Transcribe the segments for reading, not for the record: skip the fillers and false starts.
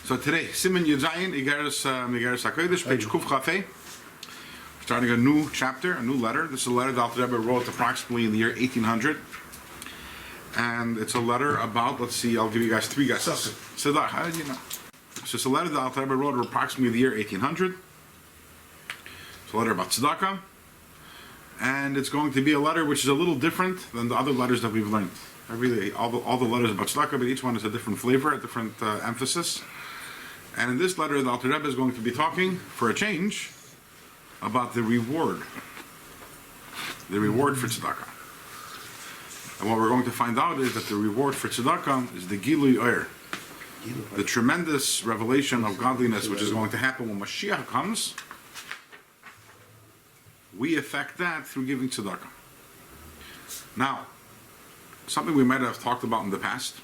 So today, Siman Yudzayin, Iggeres HaKodesh, page Kuf Chafei. Starting a new chapter, a new letter. This is a letter that Rabbi wrote approximately in the year 1800. And it's a letter about, let's see, I'll give you guys three guesses. Tzedakah, how did you know? So it's a letter that Rabbi wrote approximately in the year 1800. It's a letter about tzedakah. And it's going to be a letter which is a little different than the other letters that we've learned. All the letters about tzedakah, but each one is a different flavor, a different emphasis. And in this letter, the Alter Rebbe is going to be talking, for a change, about the reward. The reward for tzedakah. And what we're going to find out is that the reward for tzedakah is the Gilui Oyer, the tremendous revelation of godliness which is going to happen when Mashiach comes. We affect that through giving tzedakah. Now, something we might have talked about in the past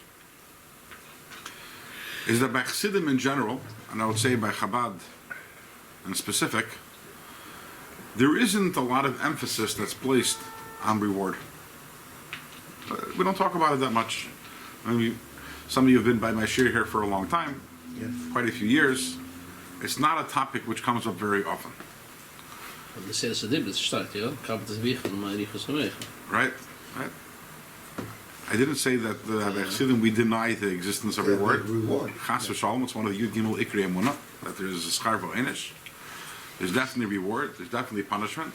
is that by Chassidim in general, and I would say by Chabad in specific, there isn't a lot of emphasis that's placed on reward. We don't talk about it that much. I mean, some of you have been by my shir here for a long time, yes, quite a few years. It's not a topic which comes up very often. Right, right. I didn't say that the Chassidim we deny the existence of reward. Chas v'shalom, it's one of the Yud Gimel Ikri Emunah, that there is a schar v'einish. There's definitely reward. There's definitely punishment.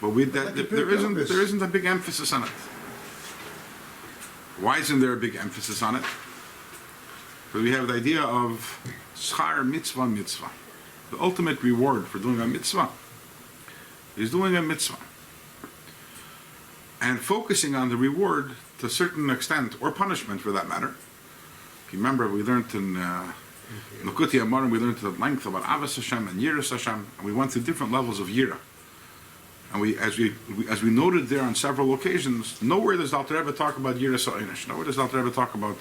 But there isn't a big emphasis on it. Why isn't there a big emphasis on it? Because we have the idea of schar mitzvah mitzvah. The ultimate reward for doing a mitzvah is doing a mitzvah. And focusing on the reward to a certain extent, or punishment for that matter. If you remember, we learned in Nukuti Amarim, we learned at length about Avos Hashem and Yiras Hashem, and we went through different levels of Yira. And as we noted there on several occasions, nowhere does Alter Rebbe talk about Yiras Ha'einish. Nowhere does Alter Rebbe talk about.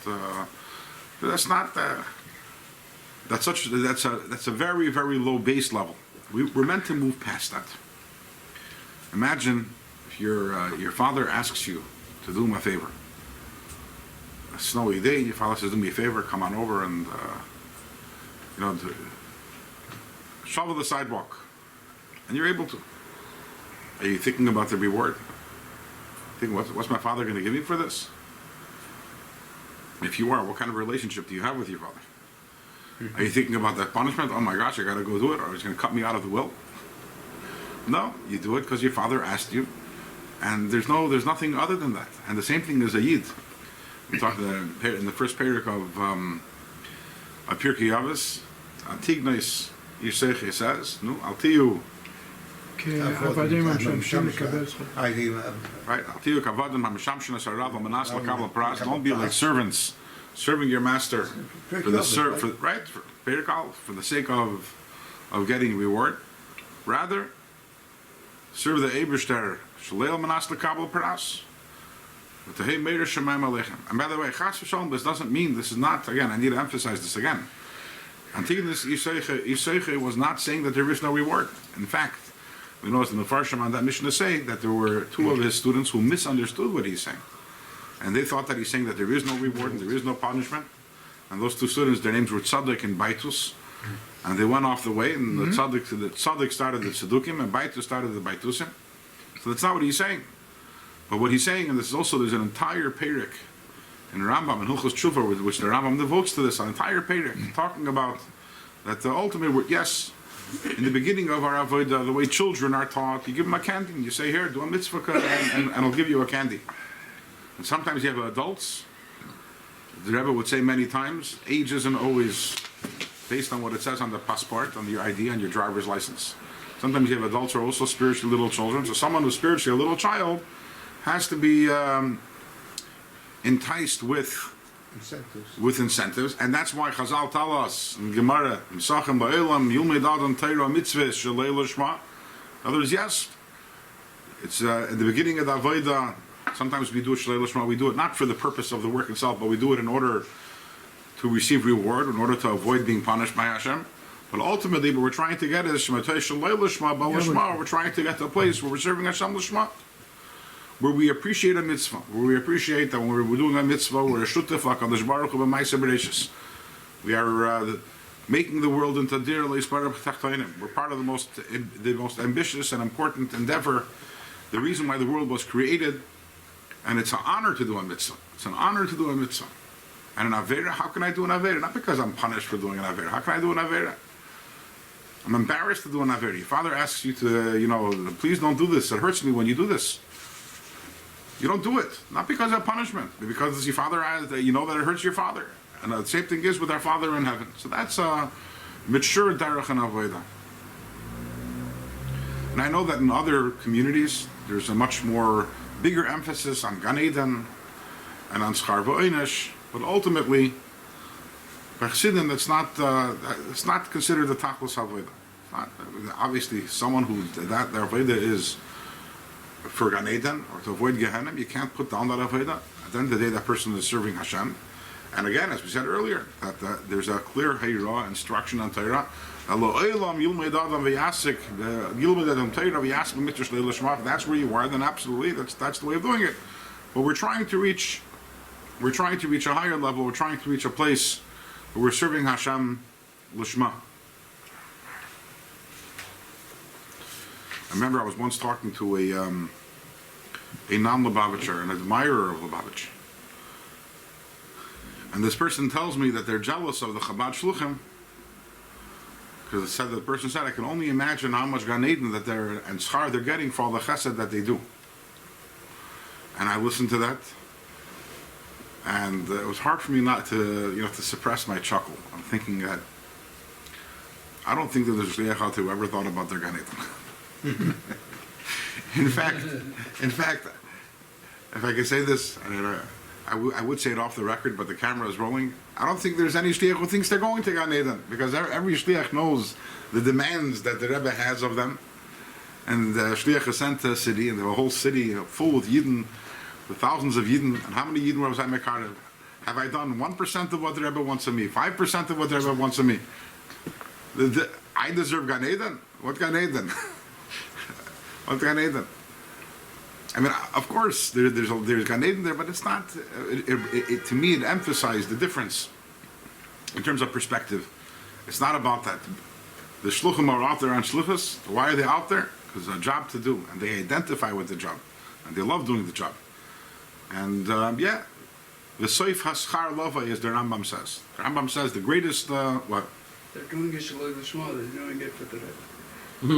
That's not. That's a very, very low base level. We're meant to move past that. Imagine if your father asks you to do him a favor. A snowy day, your father says, "Do me a favor, come on over and shovel the sidewalk," and you're able to. Are you thinking about the reward? Thinking, what's my father going to give me for this? If you are, what kind of relationship do you have with your father? Are you thinking about that punishment? Oh my gosh, I got to go do it, or he's going to cut me out of the will? No, you do it because your father asked you, and there's nothing other than that. And the same thing is a yid. We talked in the first parak of Pirkei Avos. Antignos Yisech says, "No, I'll tell you." Right, I'll tell you, don't be like servants serving your master for the sake of getting reward. Rather, serve the Eibishter Shalel Manas Lekabel Paras. And by the way, Chas v'Shalom, this doesn't mean, this is not, again, I need to emphasize this again. Antigonus Yiseiche was not saying that there is no reward. In fact, we notice in the Farsham on that Mishnah say that there were two of his students who misunderstood what he's saying. And they thought that he's saying that there is no reward and there is no punishment. And those two students, their names were Tzaddik and Baitus. And they went off the way, and the Tzaddik started the Tzedukim, and Baitus started the Baitusim. So that's not what he's saying. But what he's saying, and this is also, there's an entire Perek in Rambam, in Hilchos Tshuva, which the Rambam devotes to this, an entire Perek, talking about that the ultimate, yes, in the beginning of our avodah, the way children are taught, you give them a candy, and you say, here, do a mitzvah, and I'll give you a candy. And sometimes you have adults, the Rebbe would say many times, age isn't always based on what it says on the passport, on your ID, on your driver's license. Sometimes you have adults who are also spiritually little children, so someone who's spiritually a little child has to be enticed with incentives, and that's why Chazal tell us in Gemara, Misachem Ba'elam, Yulmei Adam Teira Mitzvah Shalei Lishma. In other words, yes, it's at the beginning of the Avodah. Sometimes we do Shalei Lishma. We do it not for the purpose of the work itself, but we do it in order to receive reward, in order to avoid being punished by Hashem. But ultimately, what we're trying to get is Shematei Shalei Lishma Ba'Lishma. We're trying to get to a place where we're serving Hashem Lishma, where we appreciate a mitzvah, where we appreciate that when we're doing a mitzvah, we're a shutef HaKodesh Baruch Hu b'maaseh bereishis. We are making the world into dir leisbar b'tachtonim. We're part of the most ambitious and important endeavor. The reason why the world was created, and it's an honor to do a mitzvah. It's an honor to do a mitzvah. And an avera, how can I do an avera? Not because I'm punished for doing an avera. How can I do an avera? I'm embarrassed to do an avera. Your father asks you to, please don't do this. It hurts me when you do this. You don't do it. Not because of punishment, but because your father, you know that it hurts your father. And the same thing is with our Father in heaven. So that's a mature derech and avodah. And I know that in other communities, there's a much more bigger emphasis on Gan Eden and on Schar V'Oinish, but ultimately, by Chassidim, it's not considered a tachlis avodah. Obviously, someone who their avodah is for Gan Eden or to avoid Gehenna, you can't put down that avodah. At the end of the day, that person is serving Hashem. And again, as we said earlier, that there's a clear Heirah instruction on Torah. That's where you are. Then absolutely, that's the way of doing it. But we're trying to reach a higher level. We're trying to reach a place where we're serving Hashem Lishma. I remember I was once talking to a non-Lubavitcher, an admirer of Lubavitch. And this person tells me that they're jealous of the Chabad Shluchim because the person said, I can only imagine how much Gan Eden and schar they're getting for all the chesed that they do. And I listened to that, and it was hard for me not to, to suppress my chuckle. I'm thinking that I don't think that there's a shliach out there who ever thought about their Gan Eden. In fact, if I could say this, I would say it off the record, but the camera is rolling. I don't think there's any shliach who thinks they're going to Gan Eden, because every shliach knows the demands that the Rebbe has of them. And the shliach is sent to a city, and the whole city full with Yidden, with thousands of Yidden. And how many Yidden was I mekarev? Have I done 1% of what the Rebbe wants of me? 5% of what the Rebbe wants of me? I deserve Gan Eden? What Gan Eden? What Gan Eden? I mean, of course, there's Gan Eden there, but it's not. To me, it emphasized the difference in terms of perspective. It's not about that. The shluchim are out there on shluchas. Why are they out there? Because there's a job to do, and they identify with the job, and they love doing the job. And the soif haschar lova, as the Rambam says. The Rambam says the greatest what? They're doing it shaloi l'shma. They're doing it for the Rebbe. It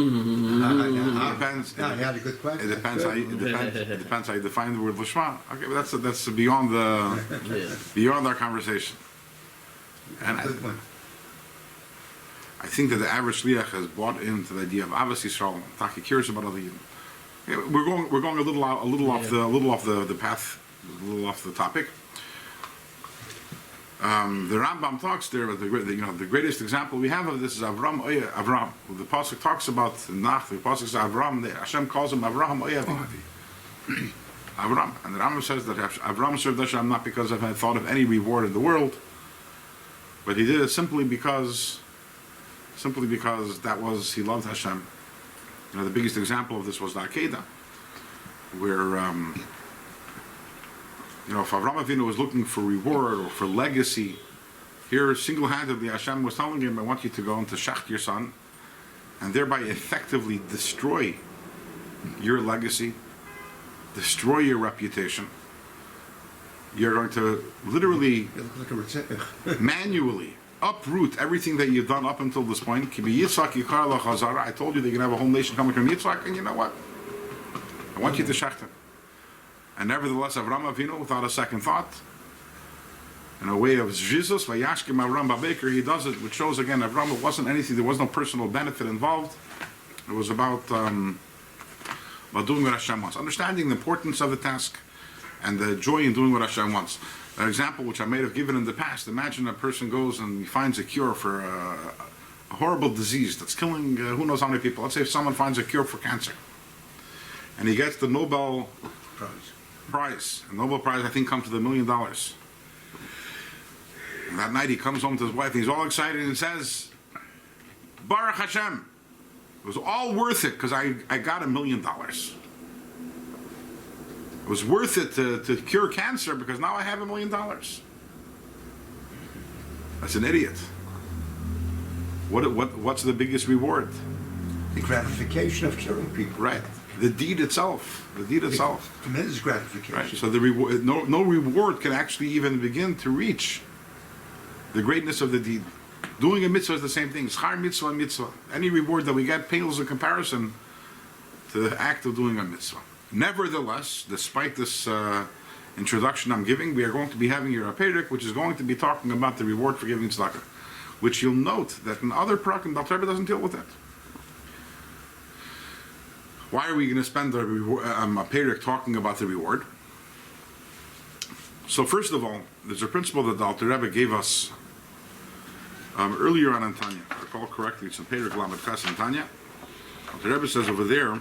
depends. Yeah, you had a good question. It depends how you define the word lishma. Okay, but that's beyond beyond our conversation. And I think that the average shliach has bought into the idea of Avos Yisrael. Taki cares about other Yidden. Yeah, we're going a little off the path, a little off the topic. The Rambam talks there, but the greatest example we have of this is Avram. The pasuk talks about the pasuk says Avram. Hashem calls him Avraham Oyevi. Avram, and the Rambam says that Avram served Hashem not because of had thought of any reward in the world, but he did it simply because that was he loved Hashem. The biggest example of this was the Akedah, where if Avraham Avinu was looking for reward or for legacy, here single-handedly Hashem was telling him, I want you to go and to shacht your son, and thereby effectively destroy your legacy, destroy your reputation. You're going to literally, manually uproot everything that you've done up until this point. I told you that you're going to have a whole nation coming from Yitzhak, and you know what? I want you to shacht him. And nevertheless, Avraham Avinu, without a second thought, in a way of Jesus, Vayashkim Avram Babaker, he does it, which shows again, Avram, it wasn't anything, there was no personal benefit involved. It was about doing what Hashem wants. Understanding the importance of the task and the joy in doing what Hashem wants. An example which I may have given in the past, imagine a person goes and he finds a cure for a horrible disease that's killing who knows how many people. Let's say if someone finds a cure for cancer, and he gets the Nobel Prize. The Nobel Prize, I think, comes to $1 million. And that night he comes home to his wife and he's all excited and says, Baruch Hashem, it was all worth it because I got $1 million. It was worth it to cure cancer because now I have $1 million. That's an idiot. What's the biggest reward? The gratification of serving people. Right. The deed itself. The deed itself. Tremendous gratification. Right. So the reward, no reward can actually even begin to reach the greatness of the deed. Doing a mitzvah is the same thing. Schar mitzvah, mitzvah. Any reward that we get pales in comparison to the act of doing a mitzvah. Nevertheless, despite this introduction I'm giving, we are going to be having here a perek, which is going to be talking about the reward for giving tzedakah, which you'll note that in other parakim, the Rebbe doesn't deal with that. Why are we going to spend a perek talking about the reward? So first of all, there's a principle that the Alter Rebbe gave us earlier on in Tanya. If I recall correctly, it's in perek Lamed Ches in Tanya. Alter Rebbe says over there,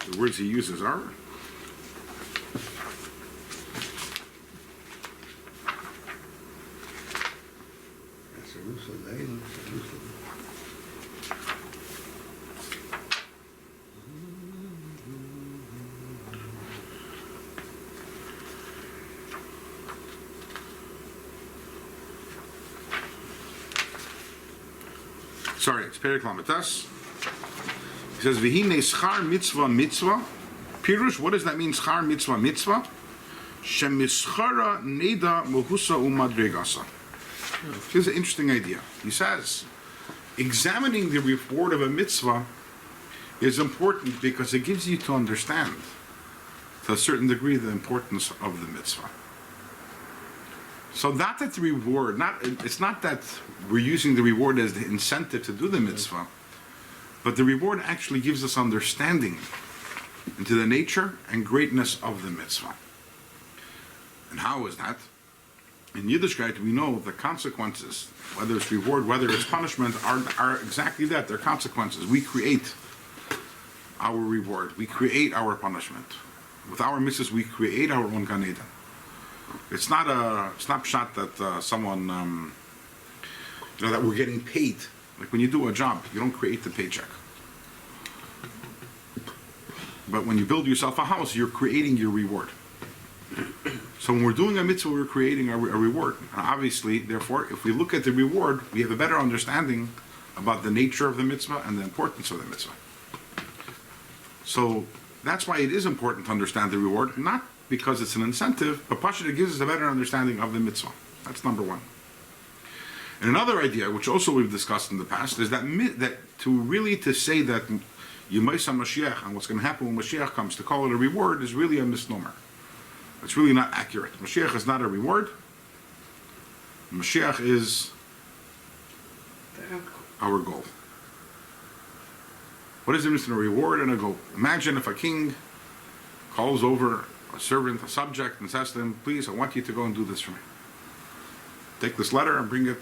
the words he uses are, sorry, it's perek Lamed Tes. He says, "V'hine schar mitzvah mitzvah." Pirush, what does that mean? Schar mitzvah mitzvah. Shemischara neda mohusa umadregasa. Here's an interesting idea. He says, examining the reward of a mitzvah is important because it gives you to understand, to a certain degree, the importance of the mitzvah. So not that the reward, it's not that we're using the reward as the incentive to do the mitzvah, but the reward actually gives us understanding into the nature and greatness of the mitzvah. And how is that? In Yiddishkeit, we know the consequences, whether it's reward, whether it's punishment, are exactly that. They're consequences. We create our reward. We create our punishment. With our mitzvahs, we create our own Gan Eden. It's not pshat that someone, that we're getting paid. Like when you do a job, you don't create the paycheck. But when you build yourself a house, you're creating your reward. So when we're doing a mitzvah, we're creating a reward. And obviously, therefore, if we look at the reward, we have a better understanding about the nature of the mitzvah and the importance of the mitzvah. So that's why it is important to understand the reward, not because it's an incentive, but Pasha, it gives us a better understanding of the mitzvah. That's number one. And another idea, which also we've discussed in the past, is that to say that Yemaisa Mashiach and what's going to happen when Mashiach comes, to call it a reward, is really a misnomer. It's really not accurate. Mashiach is not a reward. Mashiach is our goal. What is the difference between a reward and a goal? Imagine if a king calls over a servant, a subject, and says to him, "Please, I want you to go and do this for me. Take this letter and bring it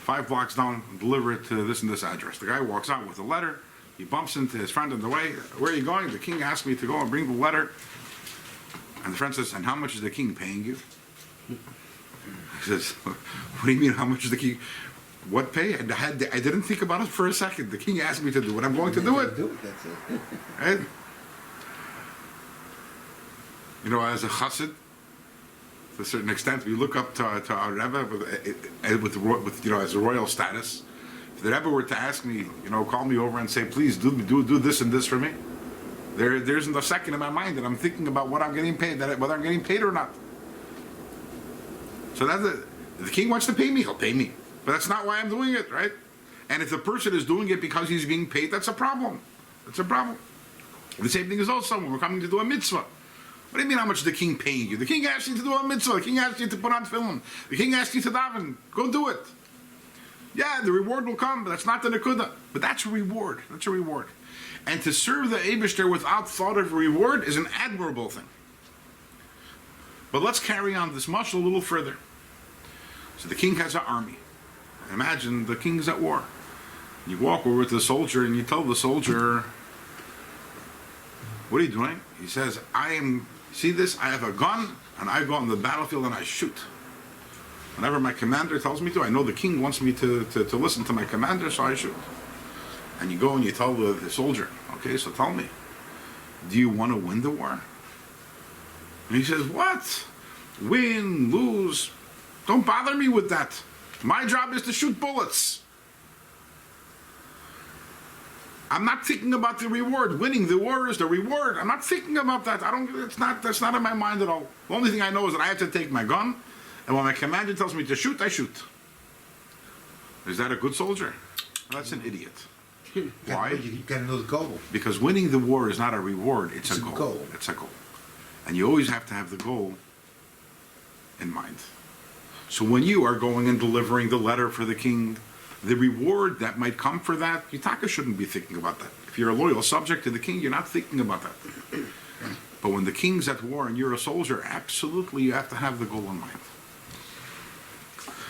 5 blocks down and deliver it to this and this address." The guy walks out with the letter. He bumps into his friend on the way. "Where are you going?" "The king asked me to go and bring the letter." And the friend says, "And how much is the king paying you?" He says, "What do you mean, how much is the king? What pay? I didn't think about it for a second. The king asked me to do it. I'm going to do it." That's it. Right? As a chassid, to a certain extent, we look up to our Rebbe with as a royal status. If the Rebbe were to ask me, call me over and say, "Please do this and this for me," there isn't a second in my mind that I'm thinking about what I'm getting paid, whether I'm getting paid or not. So if the king wants to pay me, he'll pay me. But that's not why I'm doing it, right? And if the person is doing it because he's being paid, that's a problem. That's a problem. The same thing is also when we're coming to do a mitzvah. What do you mean, how much is the king paying you? The king asked you to do a mitzvah. The king asked you to put on film. The king asked you to daven. Go do it. Yeah, the reward will come, but that's not the nekuda. But that's a reward. That's a reward. And to serve the Eibishter without thought of reward is an admirable thing. But let's carry on this mashal a little further. So the king has an army. Imagine the king's at war. You walk over to the soldier and you tell the soldier, "What are you doing?" He says, "See this? I have a gun and I go on the battlefield and I shoot. Whenever my commander tells me to, I know the king wants me to listen to my commander, so I shoot." And you go and you tell the soldier, "Okay, so tell me, do you want to win the war? And he says, what? Win, lose. Don't bother me with that. My job is to shoot bullets. I'm not thinking about the reward. Winning the war is the reward. I'm not thinking about that. That's not in my mind at all. The only thing I know is that I have to take my gun, and when my commander tells me to shoot, I shoot. Is that a good soldier? That's an idiot. Why? You got to know the goal. Because winning the war is not a reward, it's a goal. It's a goal. And you always have to have the goal in mind. So when you are going and delivering the letter for the king, the reward that might come for that, Yitaka shouldn't be thinking about that. If you're a loyal subject to the king, you're not thinking about that. But when the king's at war and you're a soldier, absolutely you have to have the goal in mind.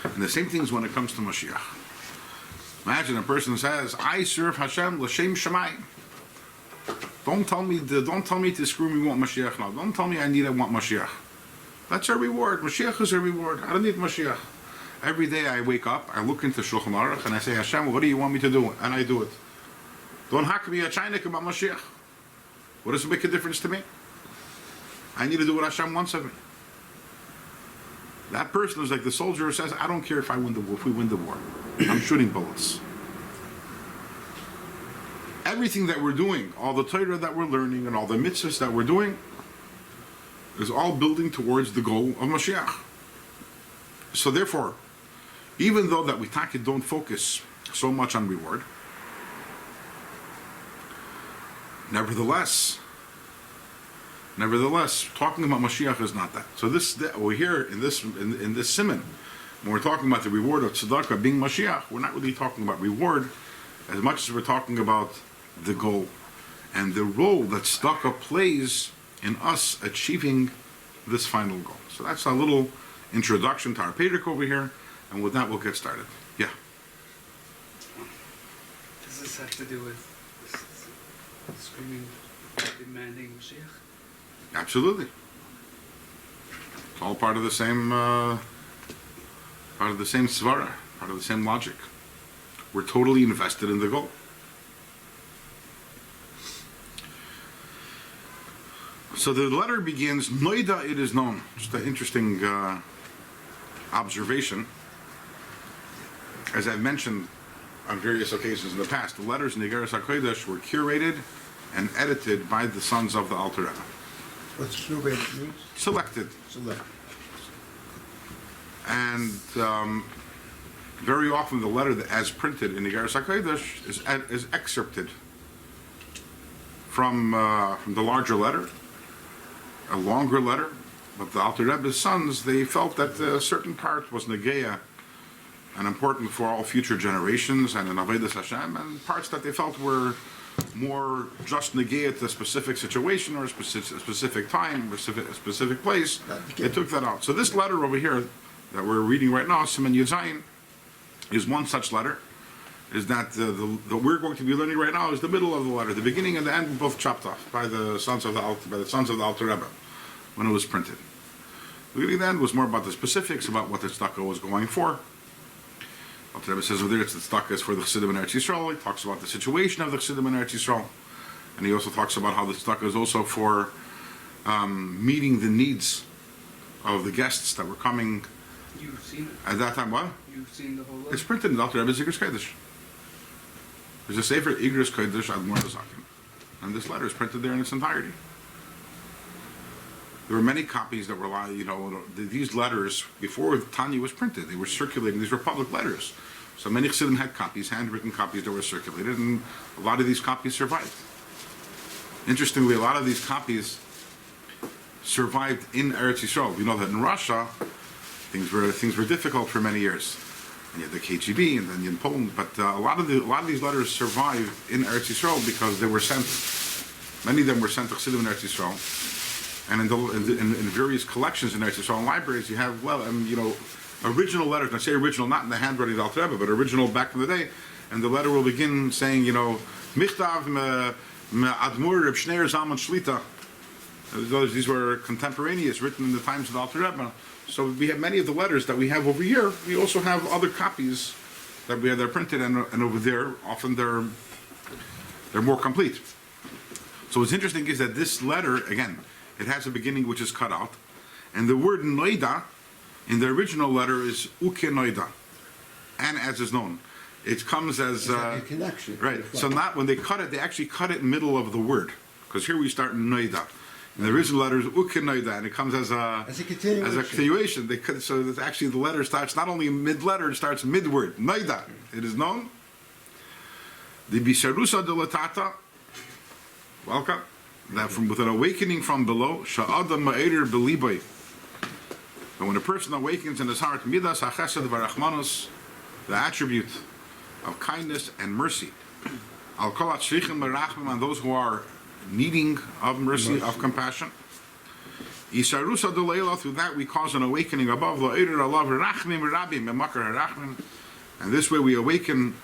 And the same thing is when it comes to Mashiach. Imagine a person says, I serve Hashem l'shem shamayim. Don't tell me to screw me want Mashiach now. Don't tell me I want Mashiach. That's a reward. Mashiach is a reward. I don't need Mashiach. Every day I wake up, I look into Shulchan Aruch and I say, Hashem, what do you want me to do? And I do it. Don't hack me a chinik about Mashiach. What does it make a difference to me? I need to do what Hashem wants of me. That person is like the soldier who says, I don't care if we win the war. I'm shooting bullets. Everything that we're doing, all the Torah that we're learning and all the mitzvahs that we're doing is all building towards the goal of Mashiach. So therefore, even though that we don't focus so much on reward, nevertheless, talking about Mashiach is not that. So we're here in this siman, when we're talking about the reward of tzedakah being Mashiach, we're not really talking about reward as much as we're talking about the goal and the role that tzedakah plays in us achieving this final goal. So that's a little introduction to our Perek over here, and with that we'll get started. Yeah. Does this have to do with screaming, demanding Mashiach? Absolutely. It's all part of the same svara, part of the same logic. We're totally invested in the goal. So the letter begins, Noida it is known. Just an interesting observation. As I've mentioned on various occasions in the past, the letters in the Iggeres HaKodesh were curated and edited by the sons of the Alter Rebbe. What's curated means? Selected. Select. And very often the letter that, as printed in the Iggeres HaKodesh is excerpted from the larger letter, a longer letter. But the Alter Rebbe's sons, they felt that a certain part was negeya and important for all future generations and in Avodas Hashem, and parts that they felt were more just negeya to a specific situation or a specific time, a specific place. They took that out. So this letter over here that we're reading right now, Siman Yud Zayin, is one such letter. Is that the we're going to be learning right now is the middle of the letter. The beginning and the end were both chopped off by the sons of the Alter Rebbe when it was printed. The beginning and the end was more about the specifics about what the tzedakah was going for. Alter Rebbe says over there, it's the tzedakah is for the Chassidim in Eretz Yisrael. He talks about the situation of the Chassidim in Eretz Yisrael, and he also talks about how the tzedakah is also for meeting the needs of the guests that were coming. You've seen it? At that time, what? You've seen the whole letter? It's printed in the Alter Rebbe's Iggeres Kodesh. There's a Sefer Iggeres Kodesh Admor Zaken, and this letter is printed there in its entirety. There were many copies that were, these letters, before Tanya was printed, they were circulating. These were public letters. So many Chassidim had copies, handwritten copies that were circulated, and a lot of these copies survived. Interestingly, a lot of these copies survived in Eretz Yisrael. We know that in Russia, things were difficult for many years. And you had the KGB, and then in Poland, but a lot of these letters survived in Eretz Yisrael because they were sent. Many of them were sent to Chassidim in Eretz Yisrael, and in various collections in Eretz Yisrael and libraries, you have original letters. And I say original, not in the handwriting of the Alter Rebbe, but original back in the day. And the letter will begin saying, Michtav me Admor Reb Shneir Zalman Shlita. These were contemporaneous, written in the times of the Alter Rebbe. So we have many of the letters that we have over here. We also have other copies that we have there printed, and over there, often they're more complete. So what's interesting is that this letter, again, it has a beginning which is cut out. And the word noida in the original letter is uke noida. And as is known. It comes as... a connection. Right. So not when they cut it, they actually cut it in the middle of the word. Because here we start noida. And the original letter is uke noida, and it comes as a continuation. As a continuation. So that actually the letter starts not only mid-letter, it starts mid-word. Noida. It is known. The bisharusa de latata. Welcome. That from with an awakening from below, sha'adam ma'edir beliboy. And when a person awakens in his heart, midas hachesed v'rachmanus, the attribute of kindness and mercy, al kol hatzrichim merachmim, on those who are needing of mercy, of compassion. Isarusa de leila, through that we cause an awakening above, lo'edir alav rachmim rabim memakar harachmim, and this way we awaken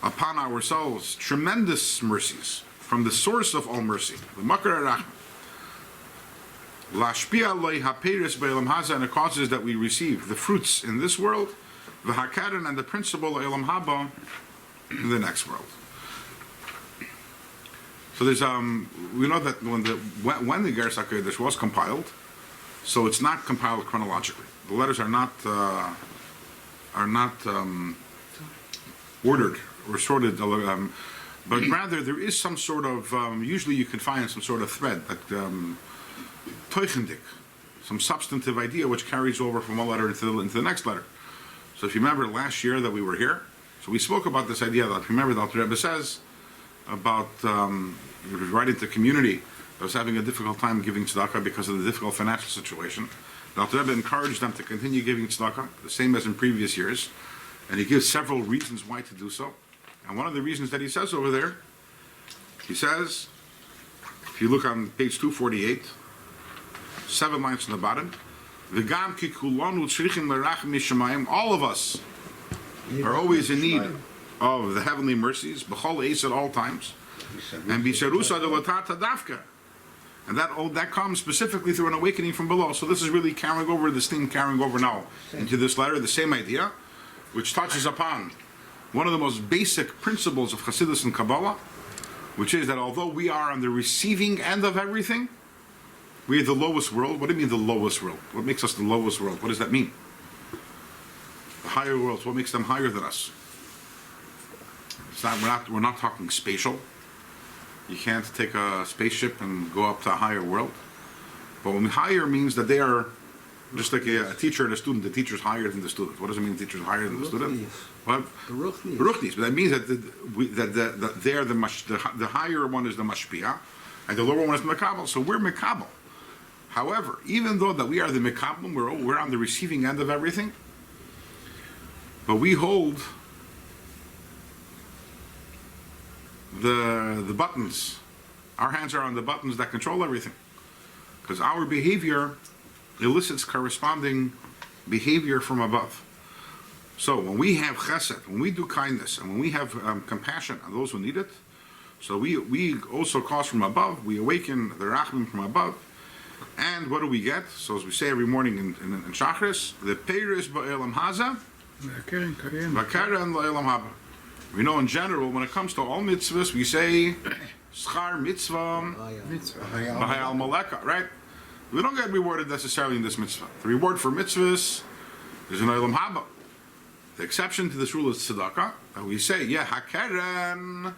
upon ourselves tremendous mercies from the source of all mercy, the makar harachmim. Lashpia loy haperis be'elam haza, and it causes that we receive the fruits in this world, the hakaran, and the principle elam haba in the next world. So there's we know that when the Iggeres HaKodesh was compiled, so it's not compiled chronologically. The letters are not ordered or sorted, but rather there is some sort of usually you can find some sort of thread that teuchendik, some substantive idea which carries over from one letter into the next letter. So if you remember last year that we were here, so we spoke about this idea that, remember that Rabbi says about he was writing to the community that was having a difficult time giving tzedakah because of the difficult financial situation. The Rebbe encouraged them to continue giving tzedakah, the same as in previous years, and he gives several reasons why to do so. And one of the reasons that he says over there, he says, if you look on page 248, 7 lines from the bottom, V'gam ki kulanu tzrichim lerachim mishamayim, all of us are always in need of the heavenly mercies, b'chol eis at all times, and bisharusa de latata dafka, and that comes specifically through an awakening from below. So this is really carrying over now into this letter, the same idea, which touches upon one of the most basic principles of Chassidus and Kabbalah, which is that although we are on the receiving end of everything, we are the lowest world. What do you mean the lowest world? What makes us the lowest world? What does that mean? The higher worlds, what makes them higher than us? We're not talking spatial. You can't take a spaceship and go up to a higher world. But when higher means that they are just like a teacher and a student. The teacher is higher than the student. What does it mean the teacher is higher than the student? What? Beruchnis. But that means that they're the higher one is the mashpia, and the lower one is the mekabel. So we're mekabel. However, even though that we are the mekabel, we're on the receiving end of everything, but we hold the buttons. Our hands are on the buttons that control everything, because our behavior elicits corresponding behavior from above. So when we have chesed, when we do kindness, and when we have compassion on those who need it, so we also cause from above, we awaken the rachmim from above, and what do we get? So as we say every morning in Shachris, the peiris ba'elam haza, v'karen la'elam haba. We know in general, when it comes to all mitzvahs, we say, schar mitzvah, b'hayal maleka, right? We don't get rewarded necessarily in this mitzvah. The reward for mitzvahs is an olam haba. The exception to this rule is tzedakah, that we say, hakeren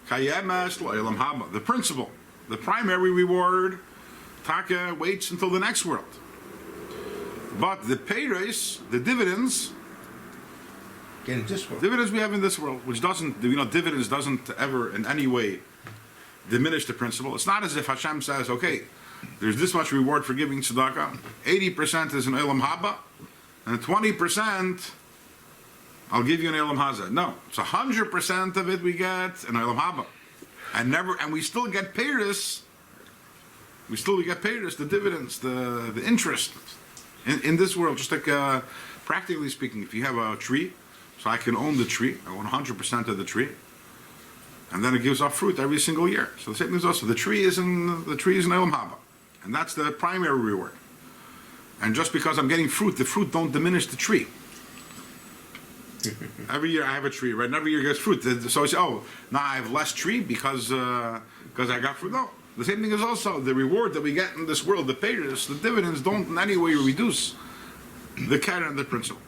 kayemes lo'olam haba. The principle, the primary reward, taka waits until the next world. But the peiros, the dividends, get it this world. Dividends we have in this world, which doesn't, dividends doesn't ever in any way diminish the principle. It's not as if Hashem says, okay, there's this much reward for giving tzedakah, 80% is an olam haba, and 20% I'll give you an olam haza. No, it's 100% of it we get an olam haba, and we still get peiros. We get peiros, the dividends, the interest in this world. Just like practically speaking, if you have a tree, so I can own the tree, I own 100% of the tree, and then it gives off fruit every single year. So the same thing is also the tree is an olam haba, and that's the primary reward. And just because I'm getting fruit, the fruit don't diminish the tree. Every year I have a tree, right? And every year it gets fruit. So I say, oh, now I have less tree because I got fruit. No, The same thing is also the reward that we get in this world, the payers, the dividends don't in any way reduce the keren, the principle.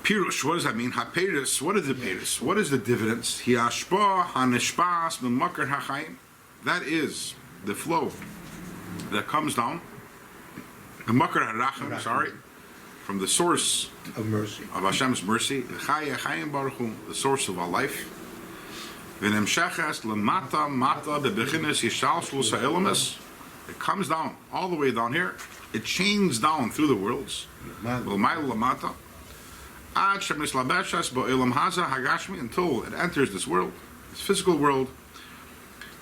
Pirush, what does that mean? Ha-peiros, what is the peiros? What is the dividends? Hi-ashpa, ha-nishpas, b'makar ha-chaim. That is the flow that comes down, the makar ha-rachim, sorry, from the source Of mercy. of Hashem's mercy, the chayim baruch hu, the source of our life. V'nemshechas lemata mata bebechinas yishalshlos ha'elamis. It comes down, all the way down here. It chains down through the worlds. L'mayla lamata. Ad shemislabeshas bo'elam haza hagashmi, until it enters this world, this physical world,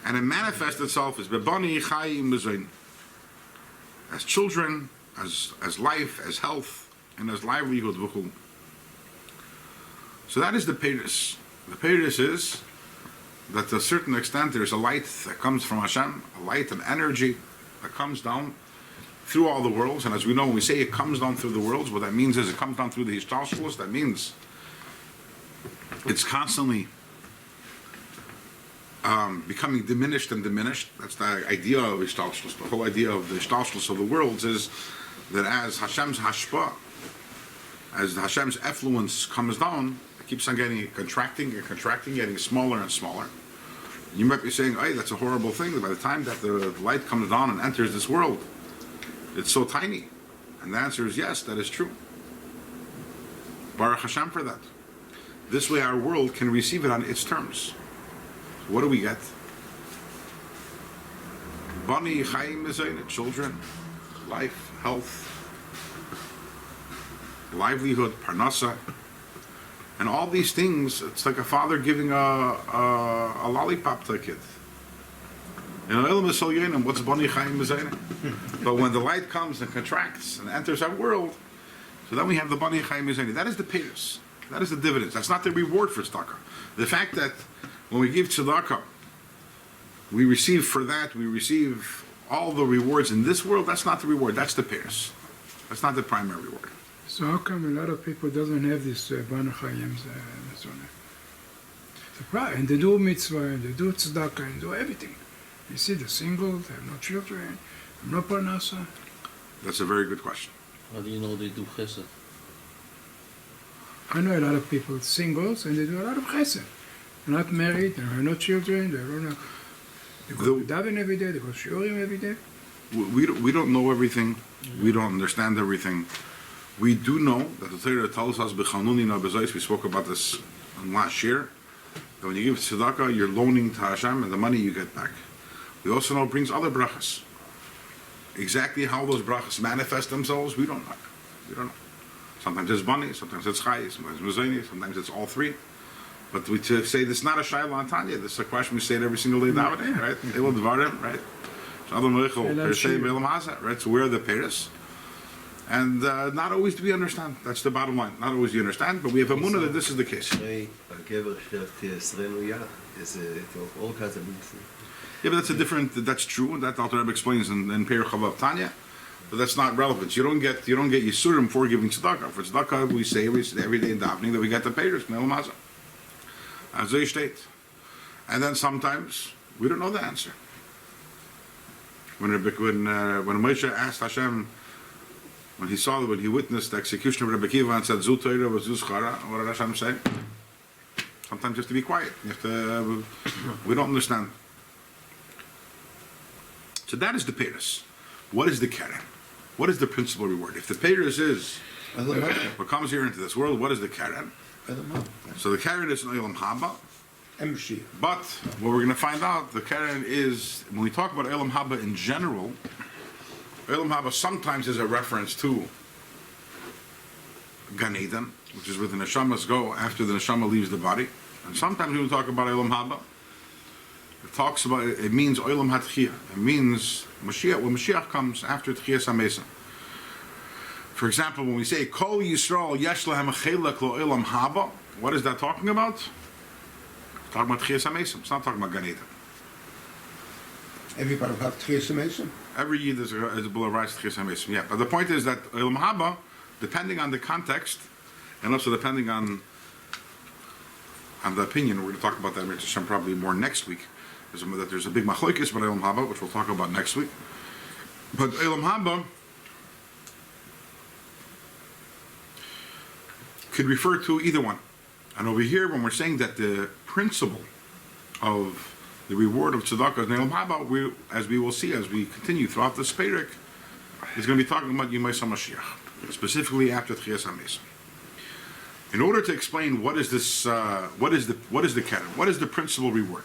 and it manifests itself as bebani chayim mezayin, as children, as life, as health, and as livelihood v'chul. So that is the peiros. The peiros is that to a certain extent there's a light that comes from Hashem, a light and energy that comes down through all the worlds. And as we know, when we say it comes down through the worlds, what that means is it comes down through the Hishtalshalos. That means it's constantly becoming diminished and diminished. That's the idea of Hishtalshalos. The whole idea of the Hishtalshalos of the worlds is that as Hashem's hashpa, as Hashem's effluence comes down, it keeps on getting contracting and contracting, getting smaller and smaller. You might be saying, hey, that's a horrible thing. By the time that the light comes down and enters this world, it's so tiny. And the answer is yes, that is true. Baruch Hashem for that. This way our world can receive it on its terms. So what do we get? Bani Chaim Mezayin, children, life, health, livelihood, parnasa, and all these things. It's like a father giving a lollipop to a kid. You know, what's Bani Chaim Mezayin? But when the light comes and contracts and enters our world, so then we have the Bani Chaim Mezayin. That is the peiros. That is the dividends. That's not the reward for tzedakah. The fact that when we give tzedakah, we receive for that, we receive all the rewards in this world, that's not the reward. That's the peiros. That's not the primary reward. So how come a lot of people doesn't have this Banu Chayim? And they do mitzvah, and they do tzedakah, and do everything. You see the singles, they have no children, no parnasa. That's a very good question. How do you know they do chesed? I know a lot of people singles, and they do a lot of chesed. They're not married, they have no children, they go to daven every day, they go to shiurim every day. We don't know everything. We don't understand everything. We do know that the Torah tells us, we spoke about this last year, that when you give tzedakah, you're loaning to Hashem, and the money you get back. We also know it brings other brachas. Exactly how those brachas manifest themselves, we don't know. We don't know. Sometimes it's bani, sometimes it's chai, sometimes it's mezayni, sometimes it's all three. But we to say this is not a shayla on Tanya. This is a question we say it every single day davening, right? Elo dvarim, right? Right? So where are the peiros? And not always do we understand. That's the bottom line. Not always do you understand, but we have a munah that this is the case. All kinds of means. Yeah, but that's a different. That's true. That Alter Rebbe explains in Perek Chavav Tanya, but that's not relevant. You don't get yisurim for giving tzedakah. For tzedakah, we say every day in davening that we get the peiros. As they state, and then sometimes we don't know the answer. When Moshe asked Hashem, when he witnessed the execution of Rabbi Akiva and said Zu Torah was Zu Schara, what did Hashem say? Sometimes you have to be quiet. We don't understand. So that is the peiros. What is the keren? What is the principal reward? If the peiros is what comes here into this world, what is the keren? So the keren is an Olam Haba. But what we're going to find out, the keren is, when we talk about Olam Haba in general, Olam Haba sometimes is a reference to Gan Eden, which is where the neshamas go after the neshama leaves the body. And sometimes when we talk about Olam Haba, it means Olam HaTchiyah. It means Mashiach, when Mashiach comes after Tchiyas HaMesa. For example, when we say Kol Yisrael Yesh Lahem Chelek Lo Olam Haba, what is that talking about? It's talking about Tchiyas HaMesa. It's not talking about Gan Eden. Everybody have Tchiyas HaMesa? Every year there's a bill of rights to Tchiyas HaMesa. Yeah, but the point is that Olam Haba, depending on the context, and also depending on on the opinion. We're going to talk about that Hashem probably more next week. There's a big machlokes about Olam Haba, which we'll talk about next week. But Olam Haba could refer to either one. And over here, when we're saying that the principle of the reward of tzedakah is Olam Haba, as we will see as we continue throughout this Perek, is going to be talking about Yimei HaMashiach, specifically after Tchias HaMesim. In order to explain what is this, what is the keren, what is the principal reward?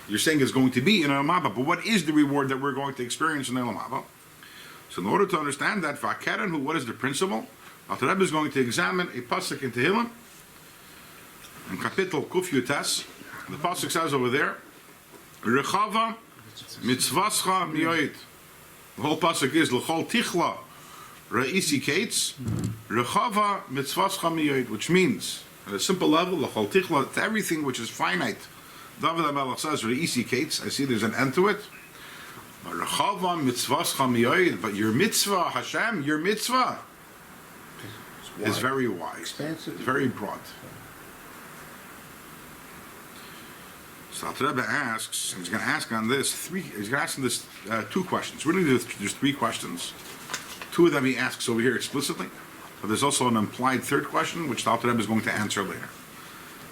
You're saying it's going to be in Olam Haba, but what is the reward that we're going to experience in Olam Haba? So in order to understand that, v'akeren, what is the principle? Alter Rebbe is going to examine a pasuk in Tehillim, in Kapitel Kuf Yutas. The pasuk says over there, Rechava mitzvascha miyoid. The whole pasuk is L'chol tichla ra'isi kates Rechava mitzvascha miyoid, which means at a simple level, L'chol tichla, to everything which is finite. David HaMelech says ra'isi kates. I see there's an end to it. Rechava mitzvascha miyoid, but your mitzvah, Hashem, your mitzvah is very wide, Expansive. very broad. So Alter Rebbe asks, he's going to ask on this he's going to ask on this two questions. Really, there's three questions. Two of them he asks over here explicitly, but there's also an implied third question, which the Alter Rebbe is going to answer later.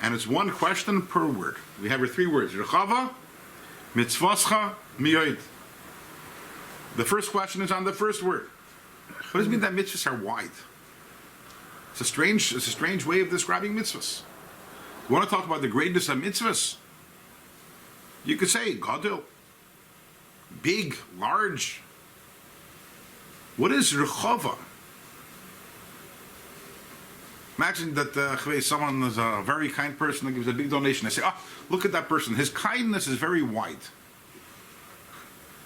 And it's one question per word. We have here three words: Rechava, mitzvascha, miyoid. The first question is on the first word. What does it mean that mitzvahs are wide? It's a strange way of describing mitzvahs. You want to talk about the greatness of mitzvahs? You could say gadol, big, large. What is rechava? Imagine that someone is a very kind person that gives a big donation. I say, look at that person. His kindness is very wide.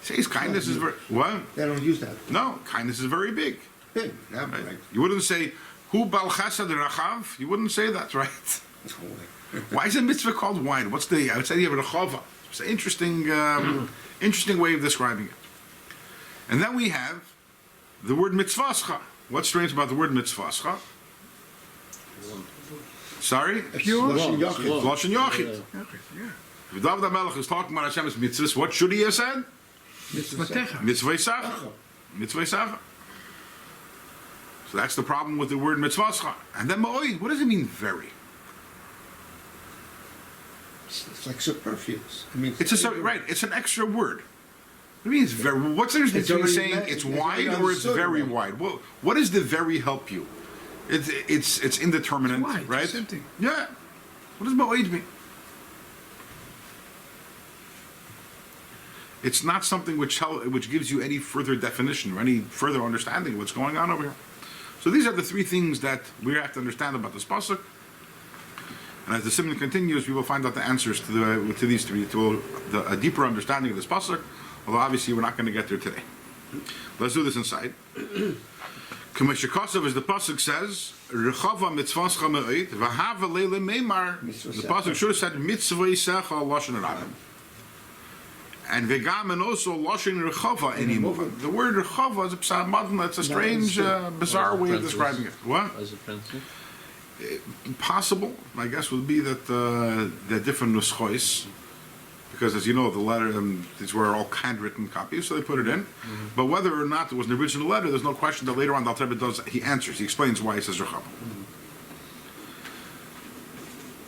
Say his kindness is very, what? They don't use that. No, kindness is very big. Big. Yeah, Right? like, You wouldn't say, Hu bal chesed rachav? You wouldn't say that, right? Why is a mitzvah called wide? What's the idea of rechava? It's an interesting way of describing it. And then we have the word mitzvascha. What's strange about the word mitzvascha? Sorry? Pure. Lashon Yachid. Yeah. If David HaMelech is talking about Hashem's mitzvahs, what should he have said? Mitzvatecha. Mitzvah Isacha. Mitzvah Isacha. So that's the problem with the word mitzvascha. And then ma'oid, what does it mean very? It's like superfluous. I mean, Right, it's an extra word. It means very. What's the difference between saying it's wide or it's very wide? Well, what does the very help you? It's indeterminate, Wide, right? same thing. Yeah. What does ma'oid mean? It's not something which gives you any further definition or any further understanding of what's going on over here. So these are the three things that we have to understand about this pasuk. And as the simon continues, we will find out the answers to these three, a deeper understanding of this pasuk. Although obviously we're not going to get there today. Let's do this inside. Kameshikosov, as the pasuk says, Rechava mitzvascha me'oid, v'hava leile meimar. The pasuk should have said mitzvah yisecha lashon rabim. And vegam and also lashon rechava anymore. The word rechava is a psalm. That's a strange, bizarre way of describing it. What? As a pencil? Possible, I guess, would be that the different nuschois, because as you know, the letter, these were all handwritten copies, so they put it in. Mm-hmm. But whether or not it was an original letter, there's no question that later on the Alter Rebbe he answers, he explains why he says rechava.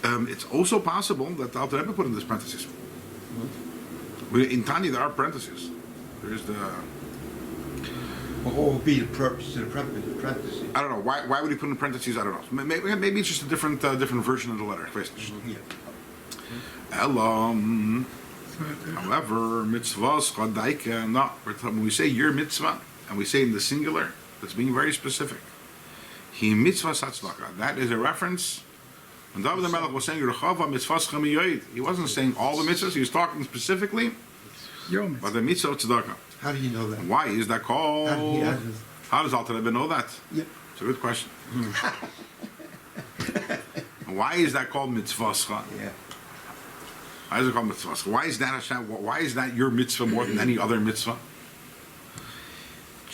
Mm-hmm. It's also possible that the Alter Rebbe put in this parentheses. Mm-hmm. In Tanya, there are parentheses. There is the. What would be the purpose of the parentheses? I don't know. Why would he put in parentheses? I don't know. Maybe it's just a different version of the letter. Yeah. Elam. However, mitzvahs chadaika. No, when we say your mitzvah, and we say in the singular, that's being very specific. He mitzvah satzlaka. That is a reference. When David HaMelech was saying Rechava mitzvahs chamiyoid, he wasn't saying all the mitzvahs. He was talking specifically about the mitzvah of tzedakah. How do you know that? Why is that called? How does Alter Rebbe know that? Yeah. It's a good question. Why is that called mitzvahscha? Yeah. Why is it called mitzvahscha? Why is that your mitzvah more than any other mitzvah?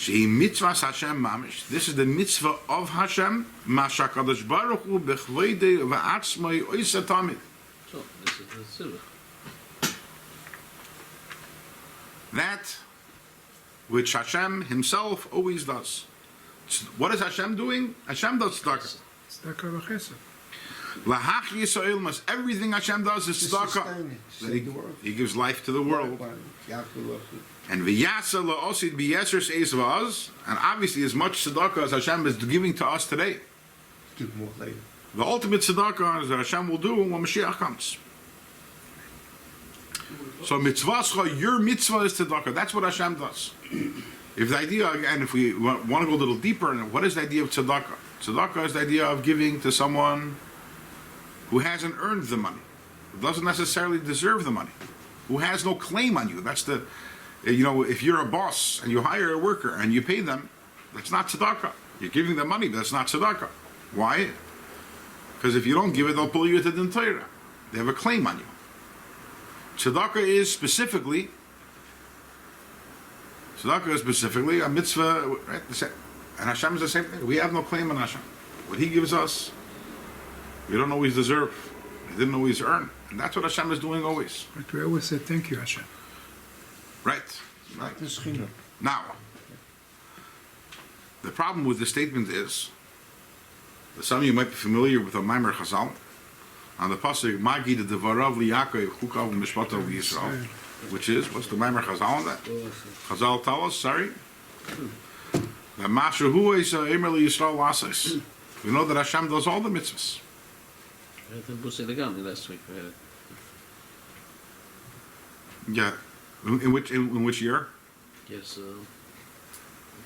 Shehi mitzvah Hashem mamish. This is the mitzvah of Hashem. Ma HaKodesh Baruch Hu bechvoidei va'atzmai oisa tamid. So, this is the silver. That which Hashem Himself always does. What is Hashem doing? Hashem does tzedakah. Tzedakah v'chesed. Lahach Yisrael must everything Hashem does is tzedakah. That he gives life to the world. And v'yasa la'osid b'yeser seis v'az. And obviously, as much tzedakah as Hashem is giving to us today, Do more later. the ultimate tzedakah is that Hashem will do when Mashiach comes. So mitzvahscha, your mitzvah is tzedakah. That's what Hashem does. If the idea, again, if we want to go a little deeper, what is the idea of tzedakah? Tzedakah is the idea of giving to someone who hasn't earned the money, who doesn't necessarily deserve the money, who has no claim on you. That's the, if you're a boss and you hire a worker and you pay them, that's not tzedakah. You're giving them money, but that's not tzedakah. Why? Because if you don't give it, they'll pull you to the Torah. They have a claim on you. Tzedakah is specifically a mitzvah, right? And Hashem is the same thing. We have no claim on Hashem. What He gives us, we don't always deserve. We didn't always earn. And that's what Hashem is doing always. But we always say, thank you, Hashem. Right. Now, the problem with this statement is that some of you might be familiar with the Maimer Chazal on the pasuk Magi de Devarav Liyakov Chukav Mishpatav Yisrael, which is, what's the Maimer Chazal on that? Chazal tell us, that Masha Hu is Emer Yisrael Lasses. We know that Hashem does all the mitzvahs. We had the Busse Legami last week. We had it. Yeah. In which year? Yes,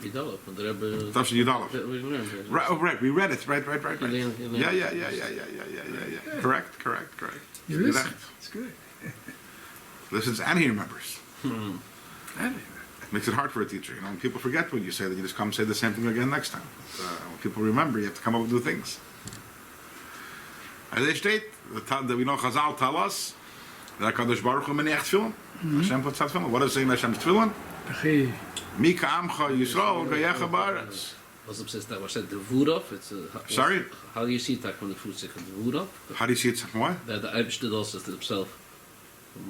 Yidalov, and the Rebbe... Tafshin Yudalov. We learned it. Right, oh, right, we read it, right. Elaine. Yeah. Correct. You listen. It's good. Listens and he remembers. Anyway. Makes it hard for a teacher. When people forget when you say that, you just come say the same thing again next time. When people remember, you have to come up with new things. As they state, that we know Chazal tell us that HaKodesh Baruch Hu meneach tefillin. Hashem puts out tefillin. What does it say in Hashem's tefillin? Mi ka'amcha Yisrael gayecha ba'aretz. Was op zes, was het de Voeraf? Sorry? How do you see it from the food second? The Voeraf? How do you see it? What? De Eibste das het op zelf.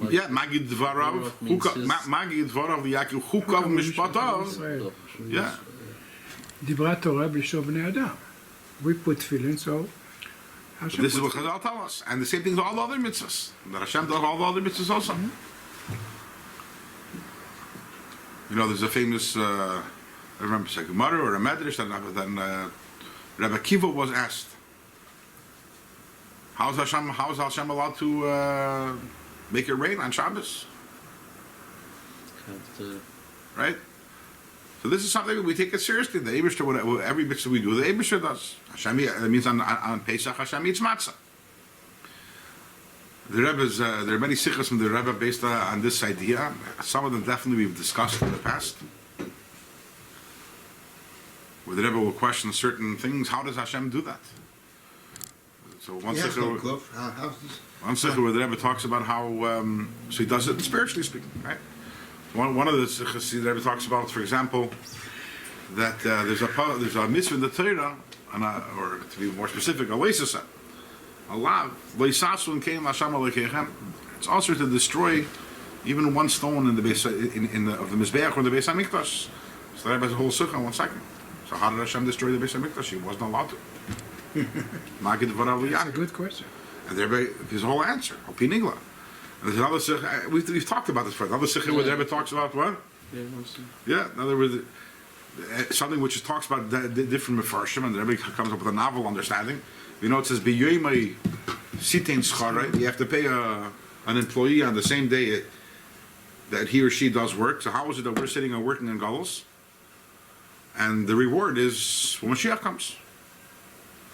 Yeah, Magid Dvarav, Magid Dvarav Yaakov Chukav Mishpatav. Yeah. דיברה תורה בלשון בני אדם. We put tefillin, so Hashem This is what puts Chazal tell us. And the same thing with all the other mitzvahs. That Hashem does all the other mitzvahs also. There's a famous, I remember it's a Gemara or a Medrash, then Rabbi Kiva was asked, how is Hashem allowed to make it rain on Shabbos? Right? So this is something we take it seriously. The Eibishter, every mitzvah we do, the Eibishter does. Hashem, that means on Pesach, Hashem eats matzah. The Rebbe's, there are many sikhs from the Rebbe based on this idea. Some of them definitely we've discussed in the past. Where the Rebbe will question certain things. How does Hashem do that? So one sikh where the Rebbe talks about how, so he does it spiritually speaking, right? One of the sikhs, the Rebbe talks about, for example, that there's a mitzvah in the Torah, or to be more specific, a leisasa. Allah, it's also to destroy even one stone in the base of the Mizbeach or the Beis HaMikdash. So the Rebbe has a whole sukkah in 1 second. So how did Hashem destroy the Beis HaMikdash? He wasn't allowed to. That's a good question. And the Rebbe, his whole answer, Opinigla. And there's another sukkah, we've talked about this before. Another sukkah where the Rebbe talks about what? Yeah, in other words, something which talks about different mefarshim, and the Rebbe comes up with a novel understanding. It says, B'yoymai sitein schara, you have to pay an employee on the same day that he or she does work. So how is it that we're sitting and working in Galus? And the reward is when Mashiach comes.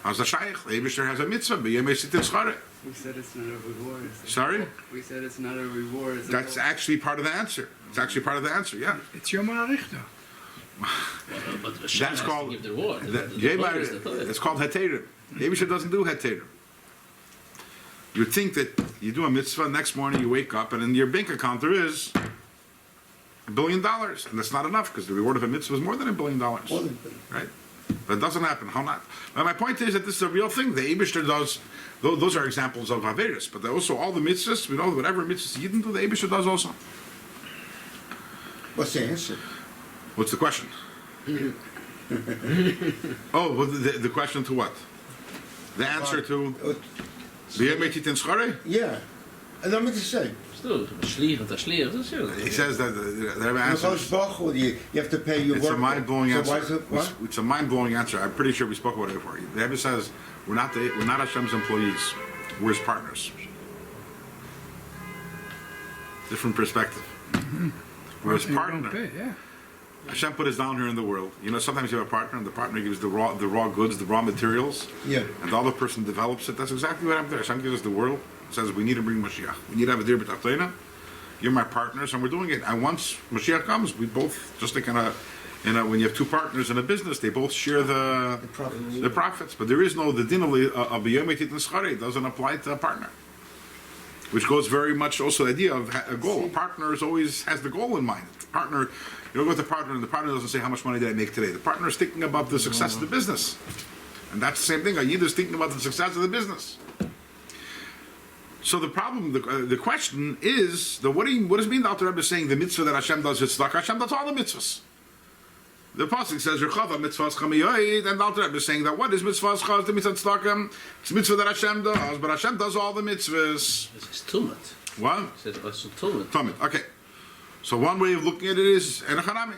How's the Shaykh? The Eibishter has a mitzvah, B'yoymai sitein schara. We said it's not a reward. Sorry? We said it's not a reward. That's actually part of the answer. It's actually part of the answer, yeah. It's Yom HaRichta. That's called, it's called Heterim. The Eibishter doesn't do Heterim. You'd think that you do a mitzvah, next morning you wake up, and in your bank account there is $1 billion. And that's not enough because the reward of a mitzvah is more than $1 billion. More than- Right? But it doesn't happen. How not? But my point is that this is a real thing. The Eibishter does, those are examples of Averis, but also all the mitzvahs, we know whatever mitzvahs Yidden do, the Eibishter does also. What's the answer? What's the question? Oh, well, the question to what? The answer to Yeah. And dan moet je zeggen. Stil, schlieren, dat schlieren, dat is heel. he says that the Rebbe Because answers. you have to pay your It's a work. mind-blowing So answer. why is it, what? It's a mind-blowing answer. I'm pretty sure we spoke about it before. The Rebbe says we're not Hashem's employees. We're His partners. Different perspective. We're His You don't partner. pay, yeah. Hashem put us down here in the world. You know, sometimes you have a partner, and the partner gives the raw goods, the raw materials, Yeah. and the other person develops it. That's exactly what happened there. Hashem gives us the world. Says we need to bring Mashiach. We need to have a dir b'tachtoina. You're my partners, and we're doing it. And once Mashiach comes, we both, just like when you have two partners in a business, they both share the profits. But there is no the din of b'yometit neschare. It doesn't apply to a partner, which goes very much also the idea of a goal. A partner always has the goal in mind. The partner, you don't go with the partner, and the partner doesn't say how much money did I make today. The partner is thinking about the success of the business, and that's the same thing. A yid is thinking about the success of the business. So the problem, the question is, what does it mean the Alter Rebbe is saying the mitzvah that Hashem does is tzedakah? Hashem does all the mitzvahs. The pasuk says Rechava mitzvahs chamiyoid, and the Alter Rebbe is saying that what is mitzvahs chaz? The mitzvah tzedakah. It's a mitzvah that Hashem does, but Hashem does all the mitzvahs. It's tumut. What? It's a tumut. Tamid. Okay. So one way of looking at it is enachanami.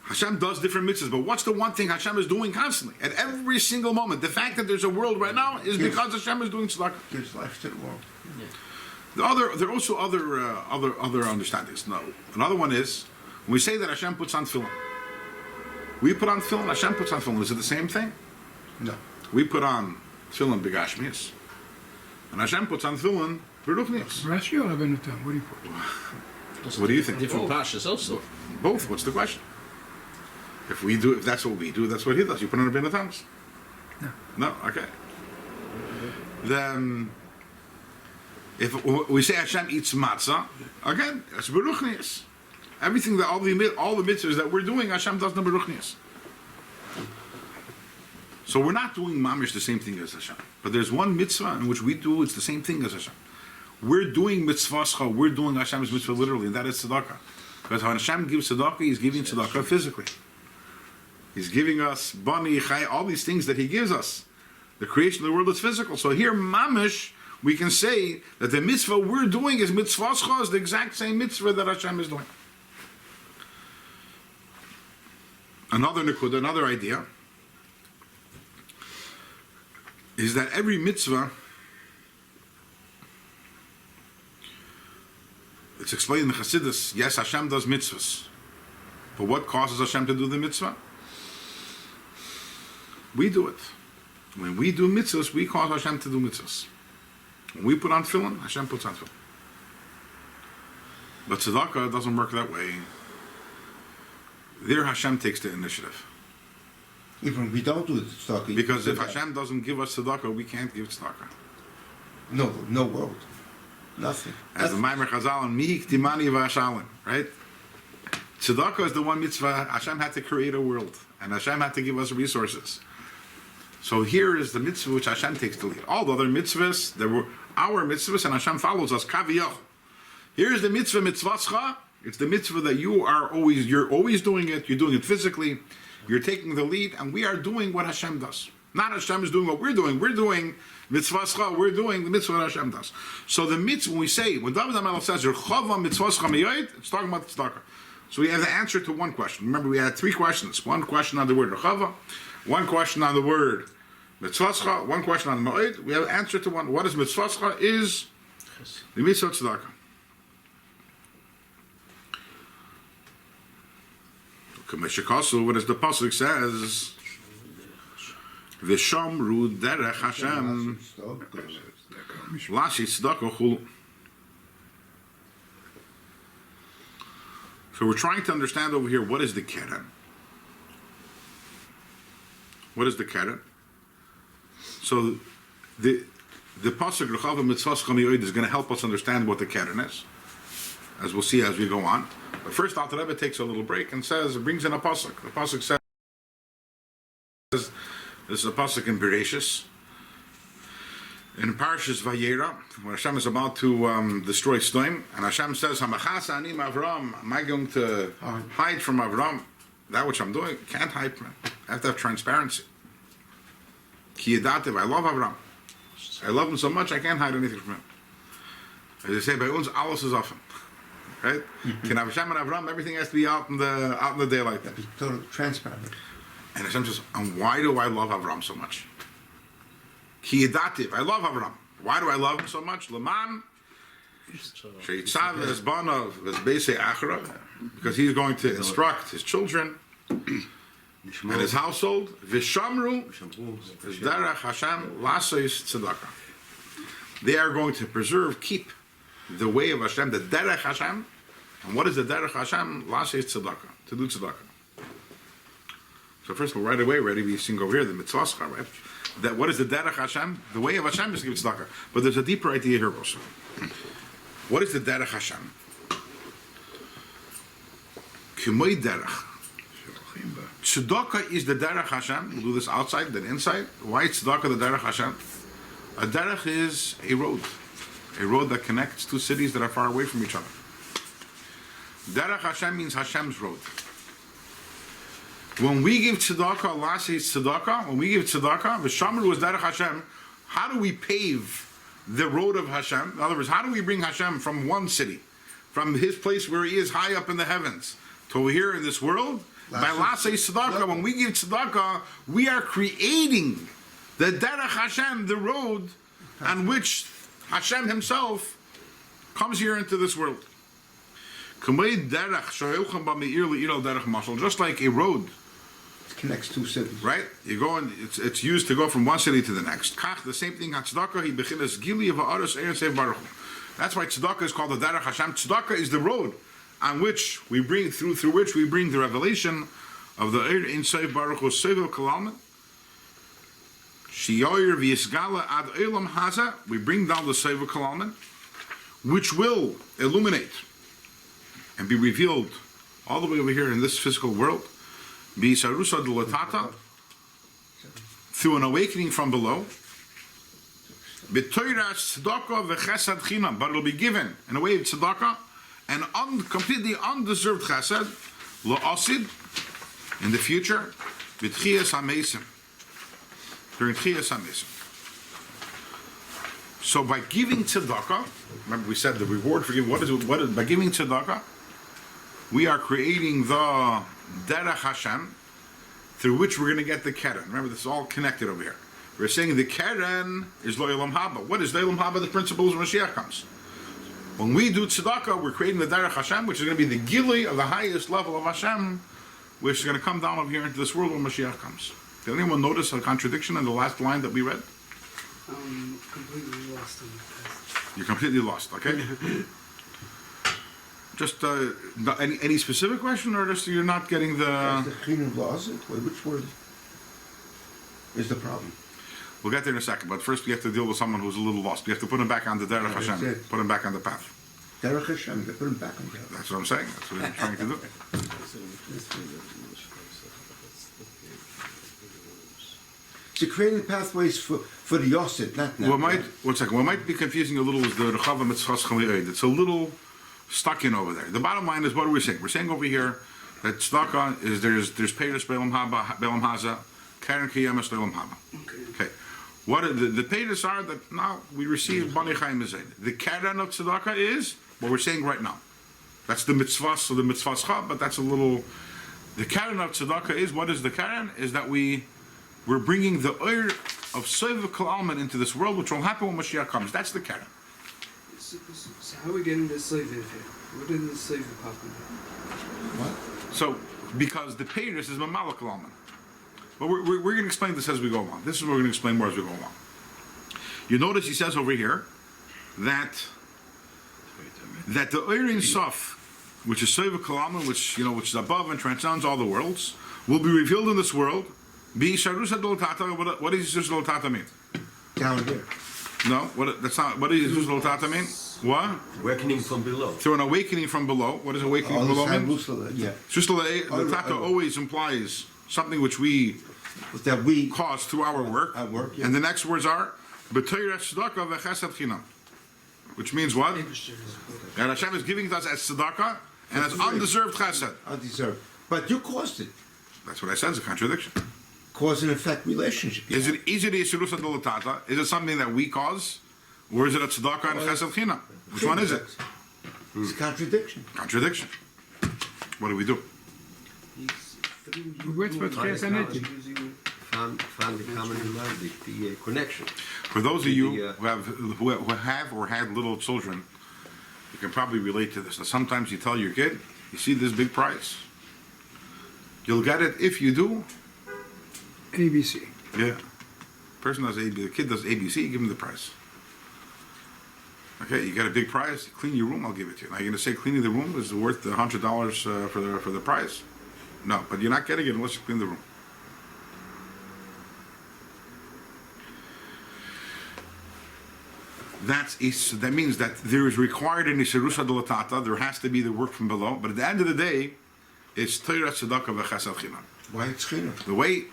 Hashem does different mitzvahs, but what's the one thing Hashem is doing constantly at every single moment? The fact that there's a world right now is because Hashem is doing tzedakah. Gives life to the world. There are also other understandings. No, another one is when we say that Hashem puts on tefillin. We put on tefillin. Hashem puts on tefillin. Is it the same thing? No. We put on tefillin b'gashmias, and Hashem puts on tefillin b'ruchnias. Rashi or Rabbeinu Tam? What do you put? What do you think? Different pashas also. Both. What's the question? If that's what we do, that's what he does. You put on a bin of tongues. No. No. Okay. Then, if we say Hashem eats matzah, again, that's beruchnias. Everything that all the mitzvahs that we're doing, Hashem does the beruchnias. So we're not doing mamish the same thing as Hashem, but there's one mitzvah in which we do it's the same thing as Hashem. We're doing mitzvahscha, we're doing Hashem's mitzvah literally, and that is tzedakah. Because when Hashem gives tzedakah, He's giving tzedakah physically. He's giving us bani, chai, all these things that He gives us. The creation of the world is physical. So here, mamish, we can say that the mitzvah we're doing is mitzvahscha, is the exact same mitzvah that Hashem is doing. Another nikud, another idea, is that every mitzvah, it's explained in the Chassidus, yes, Hashem does mitzvahs. But what causes Hashem to do the mitzvah? We do it. When we do mitzvahs, we cause Hashem to do mitzvahs. When we put on tefillin, Hashem puts on tefillin. But tzedakah doesn't work that way. There Hashem takes the initiative. Even if we don't do tzedakah. Because if Hashem doesn't give us tzedakah, we can't give tzedakah. No world. Nothing. As the Maimer Chazal and Mihik Timani Vashalim, right? Tzedakah is the one mitzvah. Hashem had to create a world, and Hashem had to give us resources. So here is the mitzvah which Hashem takes the lead. All the other mitzvahs, there were our mitzvahs, and Hashem follows us. Kaviyach. Here is the mitzvah mitzvahscha. It's the mitzvah that you're always doing it. You're doing it physically. You're taking the lead, and we are doing what Hashem does. Not Hashem is doing what we're doing. We're doing mitzvahscha. We're doing the mitzvah that Hashem does. So the mitzvah, when David HaMelech says, Yerchava mitzvahscha miyoid, it's talking about the tzedakah. So we have the answer to one question. Remember, we had three questions. One question on the word Rechava, one question on the word mitzvahscha, one question on the ma'id. We have an answer to one. What is mitzvahscha? Is the mitzvah tzedakah. Kameshikasu, what does the pasuk says? V'shamru derech Hashem lashi tzedakah chulu. So we're trying to understand over here, what is the keren? What is the keren? So the pasuk Rechava mitzvahscha miyoid is going to help us understand what the keren is. as we'll see as we go on. But first, Alter Rebbe takes a little break and brings in a pasuk. The pasuk says, this is a pasuk in Bereshis, in Parshas Vayera, where Hashem is about to destroy Sodom, and Hashem says, "Hamachasa ani Avram." Am I going to hide from Avram that which I'm doing? Can't hide from him. I have to have transparency. Ki yedativ, I love Avram. I love him so much I can't hide anything from him. As they say, by uns alles is offen. Right? Can Hashem and Avram, everything has to be out in the daylight. Be totally transparent. And Hashem says, and why do I love Avram so much? Ki yedativ, I love Avram. Why do I love him so much? Leman sheitzav esbanav vesbeisei achra, because he's going to instruct his children and his household. Vishamru derech Hashem lasois tzedakah. They are going to keep the way of Hashem, the derech Hashem. And what is the derech Hashem? Lasois tzedakah, to do tzedakah. So first of all, right away, we sing over here the mitzvah, right? That what is the derech Hashem? The way of Hashem is to give tzedakah. But there's a deeper idea here also. What is the derech Hashem? Kimoi derech. Tzedakah is the derech Hashem. We'll do this outside, then inside. Why is tzedakah the derech Hashem? A derech is a road that connects two cities that are far away from each other. Derech Hashem means Hashem's road. When we give tzedakah, Allah says tzedakah. When we give tzedakah, v'shamru is derech Hashem. How do we pave the road of Hashem? In other words, how do we bring Hashem from one city, from his place where he is high up in the heavens, to over here in this world? By Allah says tzedakah. When we give tzedakah, we are creating the derech Hashem, the road on which Hashem himself comes here into this world. Just like a road Connects two cities. right? You go and it's used to go from one city to the next. Kach, the same thing. That's why tzedakah is called the derech Hashem. Tzedakah is the road on which we bring through which we bring the revelation of the Eir Ein Sof Baruch Hu Sevel Kalalman. Shiyoyer v'yisgala ad Eilam Haza. We bring down the Sevel Kalalman, which will illuminate and be revealed all the way over here in this physical world. B'yisarusa d'latata, through an awakening from below. B'toiras tzedakah v'chesed chinam, but it'll be given in a way of tzedakah and completely undeserved chesed la'asid in the future b'tchiyas hamesim, during tchiyas hamesim. So by giving tzedakah, remember we said the reward for giving. What is by giving tzedakah? We are creating the derech Hashem, through which we're going to get the keren. Remember, this is all connected over here. We're saying the keren is lo olam haba. What is lo olam haba? The principles when Mashiach comes. When we do tzedakah, we're creating the derech Hashem, which is going to be the gili of the highest level of Hashem, which is going to come down over here into this world when Mashiach comes. Did anyone notice a contradiction in the last line that we read? I'm completely lost in the past. You're completely lost, okay? Just any specific question, or just you're not getting Is the... the chinam laws? Which word is the problem? We'll get there in a second, but first we have to deal with someone who's a little lost. We have to put him back on the derech Yeah, that's Hashem, it. put him back on the path. Derech Hashem, they put him back on the That's what I'm saying. That's what we're trying to do. So creating pathways for the Yosef, not now. What might be confusing a little is the Rechava Mitzvahs Chali'id. It's a little stuck in over there. The bottom line is, what are we saying? We're saying over here that tzedakah is there's Peiros Be'elam Haza, Karen Kiyamas Be'elam Haba. Okay. What are the Peiros are that now we receive Bani Chaim Mized. The Karen of tzedakah is what we're saying right now. That's the mitzvah, so the mitzvahs chab, but that's a little. The Karen of tzedakah is, what is the Karen? Is that we're bringing the oir of Sof Kalalman into this world, which will happen when Mashiach comes. That's the Karen. So how are we getting the slave in here? What did the slave happen? What? So, because the Peiros is Mamala Kalalman. But we're going to explain this as we go along. This is what we're going to explain more as we go along. You notice he says over here that the oir in Sof, which is Sof Kalalman, which is above and transcends all the worlds, will be revealed in this world. What does Yisrus Tata mean? Down here. No, that's not. What does Yisrus Tata mean? What? Awakening from below. Through an awakening from below. What does awakening from below mean? Yeah. Just the taka always implies something which we That we cause through our work. Our work, yeah. And the next words are b'toyres tzedakah v'chesed chinam, which means what? And Hashem is giving it us as tzedakah and as undeserved chesed. undeserved. But you caused it. That's what I said. It's a contradiction. Cause and effect relationship. Is it easy to yisrusa delatata? Is it something that we cause, or is it a tzedakah and chesed chinam? Which one is it? It's a contradiction. Contradiction. What do we do? What's what Chesed Netti? Found the common the connection. For those of you who have or had little children, you can probably relate to this. Now, sometimes you tell your kid, "You see this big prize? You'll get it if you do." ABC. Yeah. Person does ABC. The kid does ABC. You give him the prize. Okay, you got a big prize. Clean your room. I'll give it to you. Now you're going to say cleaning the room is worth $100 for the prize? No, but you're not getting it unless you clean the room. That means that there is required in Isirusa Delatata, there has to be the work from below, but at the end of the day, it's Torah Tzedakah V'Chesed Chinam. Why it's chinam? The way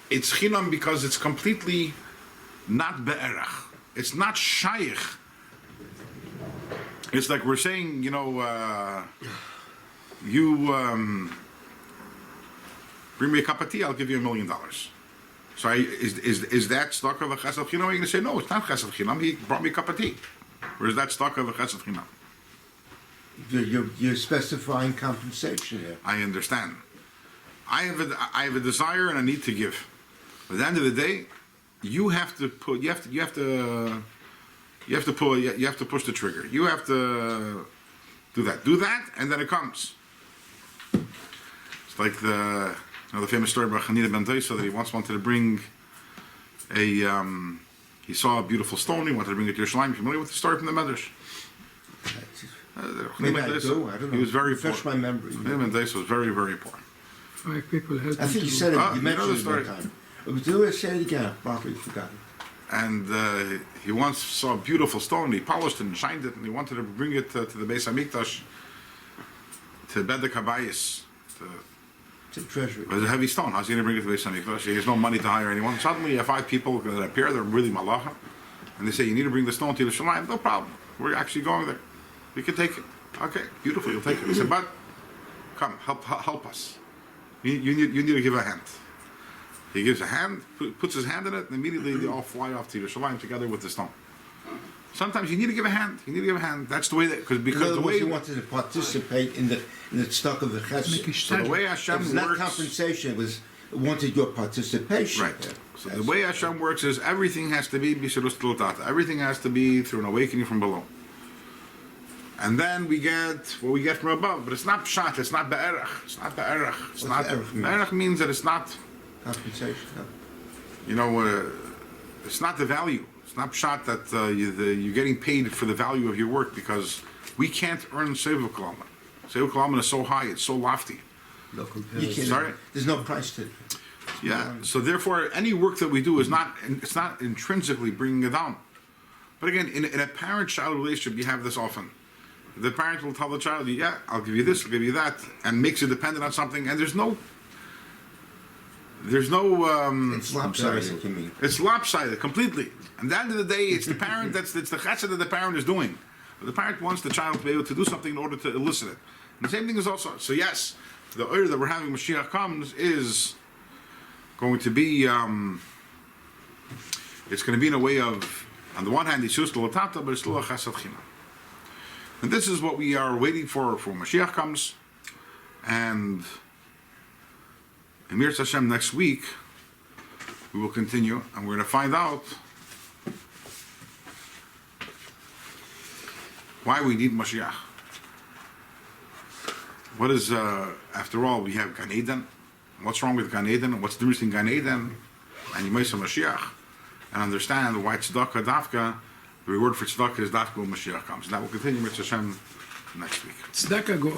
it's Chinam because it's completely not Be'erach. It's not Shaykh. It's like we're saying, you bring me a cup of tea, I'll give you $1 million. So is that tzedakah v'chesed chinam? You're going to say, no, it's not chesed chinam. He brought me a cup of tea. Or is that tzedakah v'chesed chinam? You're specifying compensation here. I understand. I have a desire and a need to give. But at the end of the day, you have to push the trigger. You have to do that, and then it comes. It's like the famous story about Hanina ben Dosa that he once wanted to bring he saw a beautiful stone, he wanted to bring it to Yerushalayim. You're familiar with the story from the Medrash? Maybe I do. I don't know. He was very Refresh poor. my memory. Hanina ben Dosa was very, very poor. 5 people helped I think you him said it. Ah, You you know mentioned the it story. one time. But do it. Say it again. Probably forgot it. And he once saw a beautiful stone. He polished it and shined it, and he wanted to bring it to the Beis Hamikdash, to Bedek Habayis. It's a treasury. It was a heavy stone. How's he going to bring it to the Beis Hamikdash? He has no money to hire anyone. Suddenly, you have 5 people that appear. They're really malacha, and they say, "You need to bring the stone to the Shalayim." No problem. We're actually going there. We can take it. Okay, beautiful. You'll take it. He said, "But come, help us. You need to give a hand." He gives a hand, puts his hand in it, and immediately they all fly off to Yerushalayim together with the stone. Sometimes you need to give a hand. You need to give a hand. That's the way that because In other the words, way you wanted to participate in the stock of the chesed. so the way It Hashem was not works. compensation. It was wanted your participation. Right. So the way Hashem works is everything has to be b'shirus t'lotata. Everything has to be through an awakening from below. And then we get what we get from above. But it's not pshat. It's not be'erach. It's not be'erach. It's What's not be'erach mean? be'erach means that it's not. Compensation. No. It's not the value. It's not pshat that you're getting paid for the value of your work because we can't earn Seva Kalama. Seva Kalama is so high. It's so lofty. No You comparison. can't. Sorry? There's no price to it. Yeah. So therefore, any work that we do is not intrinsically bringing it down. But again, in a parent-child relationship, you have this often. The parent will tell the child, "Yeah, I'll give you this, I'll give you that," and makes it dependent on something. And there's no. It's lopsided. You mean? It's lopsided completely. And at the end of the day, it's the parent. It's the chesed that the parent is doing. But the parent wants the child to be able to do something in order to elicit it. And the same thing is also. So yes, the order that we're having Mashiach comes is going to be. It's going to be in a way of, on the one hand, it's just l'tata, but it's still a chesed chinam. And this is what we are waiting for Mashiach comes, and Emir Hashem next week we will continue, and we're going to find out why we need Mashiach. What is after all we have Gan Eden? What's wrong with Gan Eden? What's the difference in Gan Eden and Yemesa Mashiach? And understand why tzedakah dafka. The reward for tzedakah is dafka when Mashiach comes. And that will continue with Hashem next week. Tzedakah go